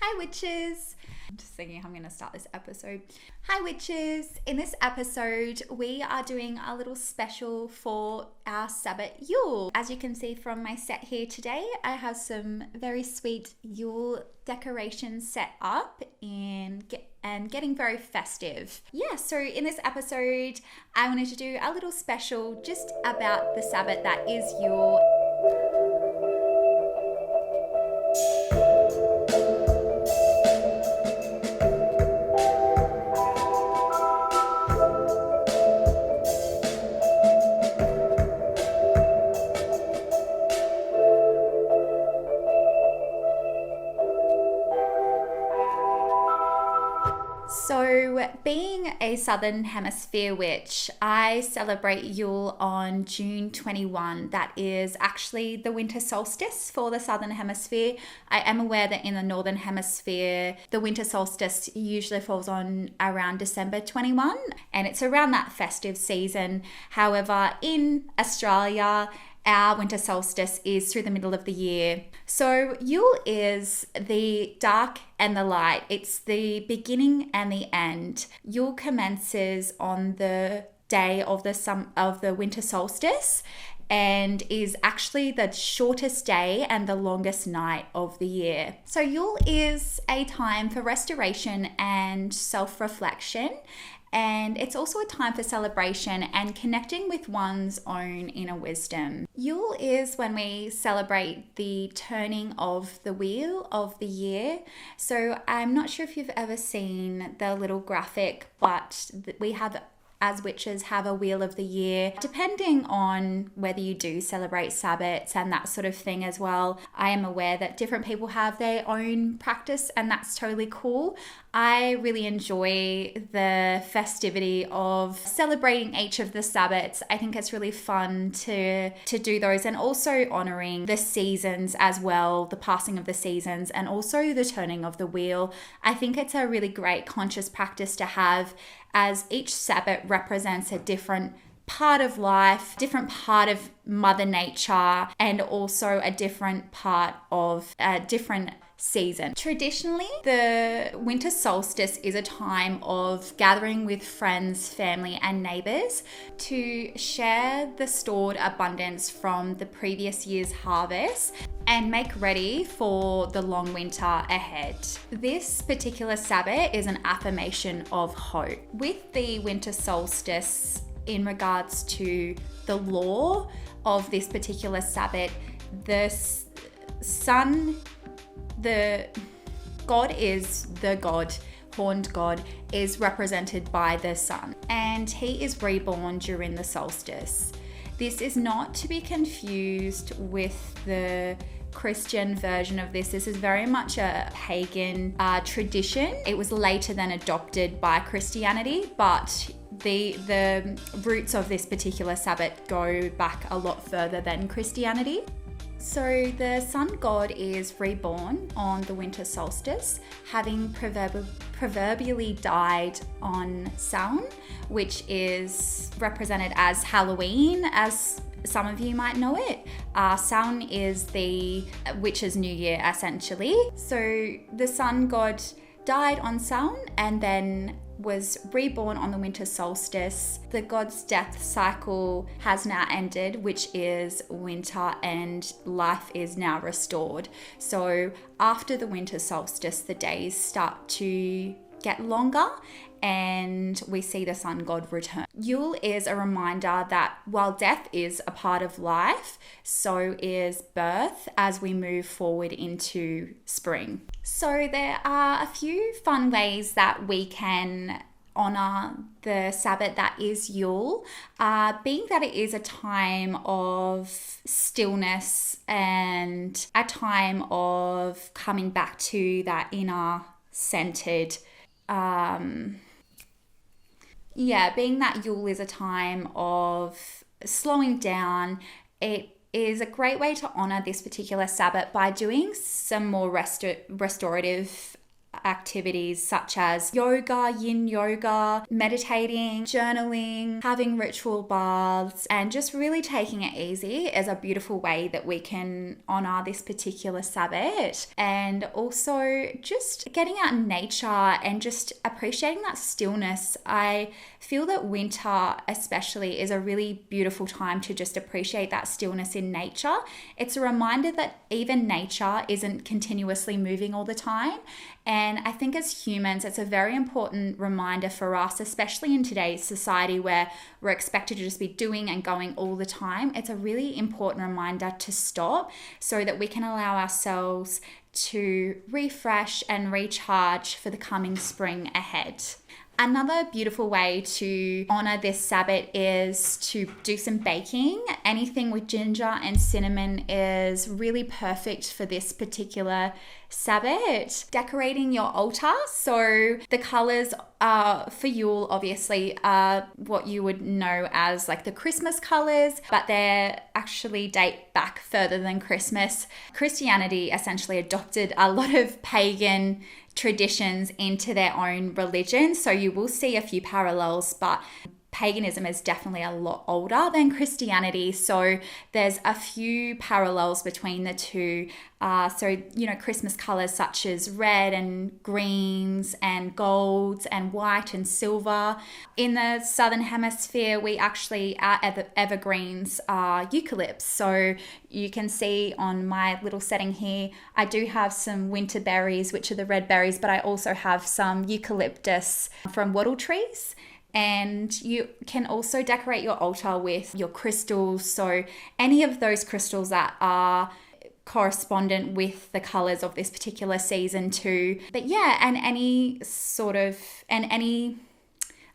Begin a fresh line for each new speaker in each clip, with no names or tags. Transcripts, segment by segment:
Hi witches! I'm just thinking how I'm going to start this episode. Hi witches! In this episode, we are doing a little special for our Sabbat Yule. As you can see from my set here today, I have some very sweet Yule decorations set up and getting very festive. Yeah, so in this episode, I wanted to do a little special just about the Sabbat that is Yule. So, being a Southern Hemisphere witch, I celebrate Yule on June 21. That is actually the Winter Solstice for the Southern Hemisphere. I am aware that in the Northern Hemisphere, the Winter Solstice usually falls on around December 21, and it's around that festive season. However, in Australia, our winter solstice is through the middle of the year. So Yule is the dark and the light. It's the beginning and the end. Yule commences on the day of the winter solstice and is actually the shortest day and the longest night of the year. So Yule is a time for restoration and self-reflection. And it's also a time for celebration and connecting with one's own inner wisdom. Yule is when we celebrate the turning of the wheel of the year. So I'm not sure if you've ever seen the little graphic, but we have, as witches, have a wheel of the year, depending on whether you do celebrate Sabbats and that sort of thing as well. I am aware that different people have their own practice, and that's totally cool. I really enjoy the festivity of celebrating each of the Sabbats. I think it's really fun to do those, and also honoring the seasons as well, the passing of the seasons and also the turning of the wheel. I think it's a really great conscious practice to have, as each Sabbat represents a different part of life, different part of Mother Nature, and also a different part of a different season. Traditionally, the winter solstice is a time of gathering with friends, family, and neighbors to share the stored abundance from the previous year's harvest and make ready for the long winter ahead. This particular Sabbat is an affirmation of hope. With the winter solstice, in regards to the law of this particular Sabbat, the sun, the God is the God, horned God, is represented by the sun, and he is reborn during the solstice. This is not to be confused with the Christian version of this. This is very much a pagan tradition. It was later then adopted by Christianity, but the roots of this particular Sabbat go back a lot further than Christianity. So the sun god is reborn on the winter solstice, having proverbially died on Samhain, which is represented as Halloween, as some of you might know it. Samhain is the witch's new year, essentially. So the sun god died on Samhain and then was reborn on the winter solstice. The god's death cycle has now ended, which is winter, and life is now restored. So after the winter solstice, the days start to get longer and we see the sun god return. Yule is a reminder that while death is a part of life, so is birth as we move forward into spring. So there are a few fun ways that we can honor the Sabbat that is Yule, being that it is a time of stillness and a time of coming back to that inner centered being that Yule is a time of slowing down. It is a great way to honor this particular Sabbat by doing some more restorative activities such as yoga, yin yoga, meditating, journaling, having ritual baths, and just really taking it easy is a beautiful way that we can honor this particular Sabbat. And also just getting out in nature and just appreciating that stillness. I feel that winter especially is a really beautiful time to just appreciate that stillness in nature. It's a reminder that even nature isn't continuously moving all the time. And I think as humans, it's a very important reminder for us, especially in today's society where we're expected to just be doing and going all the time. It's a really important reminder to stop so that we can allow ourselves to refresh and recharge for the coming spring ahead. Another beautiful way to honor this Sabbat is to do some baking. Anything with ginger and cinnamon is really perfect for this particular Sabbat. Decorating your altar. So the colors for Yule obviously are what you would know as like the Christmas colors, but they actually date back further than Christmas. Christianity essentially adopted a lot of pagan traditions into their own religion. So you will see a few parallels, but paganism is definitely a lot older than Christianity. So there's a few parallels between the two. Christmas colors such as red and greens and golds and white and silver. In the Southern Hemisphere, we actually, our evergreens are eucalypts. So you can see on my little setting here, I do have some winter berries, which are the red berries, but I also have some eucalyptus from wattle trees. And you can also decorate your altar with your crystals. So any of those crystals that are correspondent with the colors of this particular season too. But yeah, and any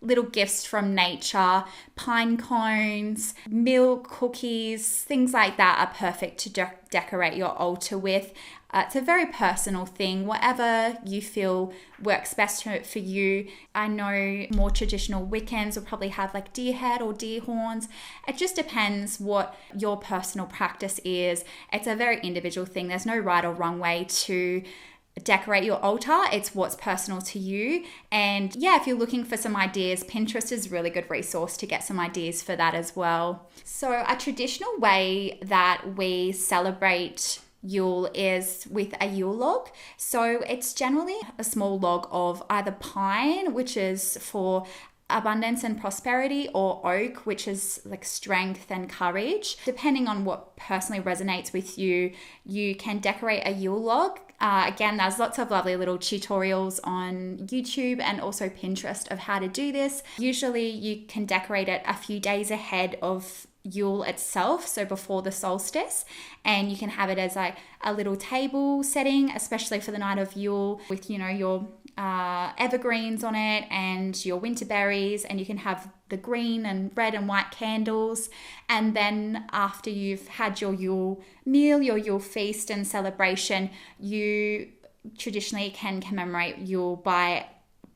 little gifts from nature, pine cones, milk, cookies, things like that are perfect to decorate your altar with. It's a very personal thing, whatever you feel works best for you. I know more traditional Wiccans will probably have like deer head or deer horns. It just depends what your personal practice is. It's a very individual thing. There's no right or wrong way to decorate your altar. It's what's personal to you. And yeah, if you're looking for some ideas, Pinterest is a really good resource to get some ideas for that as well. So a traditional way that we celebrate Yule is with a Yule log. So it's generally a small log of either pine, which is for abundance and prosperity, or oak, which is like strength and courage. Depending on what personally resonates with you, you can decorate a Yule log. Again, there's lots of lovely little tutorials on YouTube and also Pinterest of how to do this. Usually you can decorate it a few days ahead of Yule itself, so before the solstice, and you can have it as like a little table setting, especially for the night of Yule, with your evergreens on it and your winter berries, and you can have the green and red and white candles. And then after you've had your Yule meal, your Yule feast and celebration, you traditionally can commemorate Yule by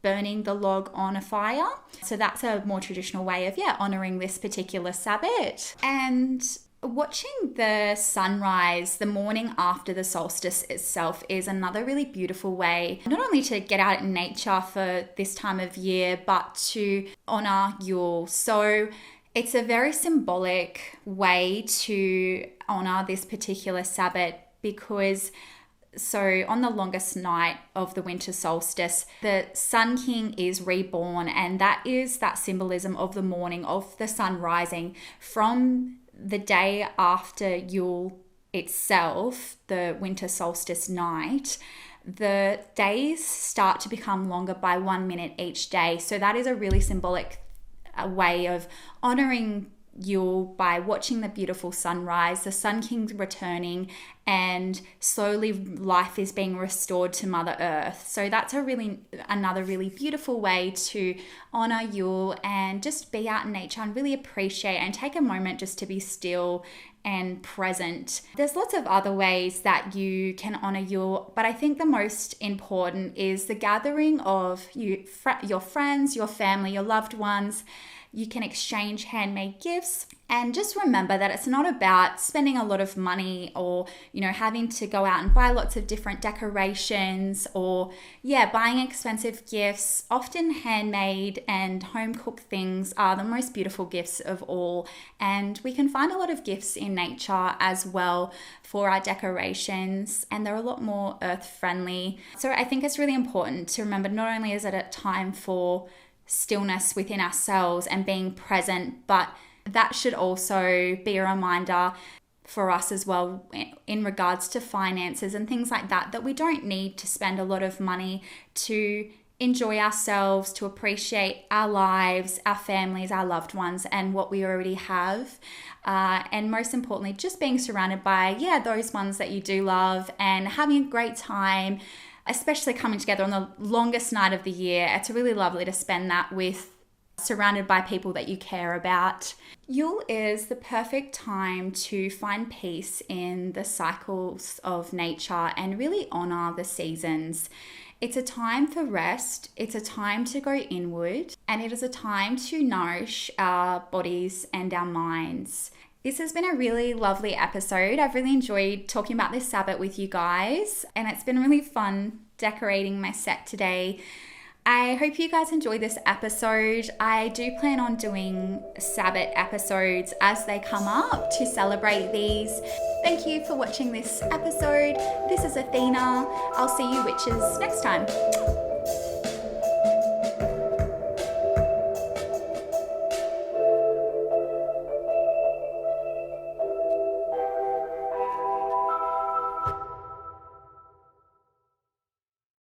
burning the log on a fire. So that's a more traditional way of honoring this particular Sabbat. And watching the sunrise the morning after the solstice itself is another really beautiful way, not only to get out in nature for this time of year, but to honor Yule. So it's a very symbolic way to honor this particular Sabbat because on the longest night of the winter solstice, the Sun King is reborn, and that is that symbolism of the morning, of the sun rising. From the day after Yule itself, the winter solstice night, the days start to become longer by 1 minute each day. So that is a really symbolic way of honoring Yule by watching the beautiful sunrise, the Sun King's returning, and slowly life is being restored to Mother Earth. So that's another really beautiful way to honor Yule and just be out in nature and really appreciate and take a moment just to be still and present. There's lots of other ways that you can honor Yule, but I think the most important is the gathering of your friends, your family, your loved ones, You can exchange handmade gifts. And just remember that it's not about spending a lot of money or, having to go out and buy lots of different decorations or, buying expensive gifts. Often handmade and home cooked things are the most beautiful gifts of all. And we can find a lot of gifts in nature as well for our decorations, and they're a lot more earth friendly. So I think it's really important to remember, not only is it a time for stillness within ourselves and being present, but that should also be a reminder for us as well in regards to finances and things like that, that we don't need to spend a lot of money to enjoy ourselves, to appreciate our lives, our families, our loved ones, and what we already have. And most importantly, just being surrounded by, those ones that you do love and having a great time, especially coming together on the longest night of the year. It's really lovely to spend that surrounded by people that you care about. Yule is the perfect time to find peace in the cycles of nature and really honor the seasons. It's a time for rest, it's a time to go inward, and it is a time to nourish our bodies and our minds. This has been a really lovely episode. I've really enjoyed talking about this Sabbat with you guys, and it's been really fun decorating my set today. I hope you guys enjoyed this episode. I do plan on doing Sabbat episodes as they come up to celebrate these. Thank you for watching this episode. This is Athena. I'll see you witches next time.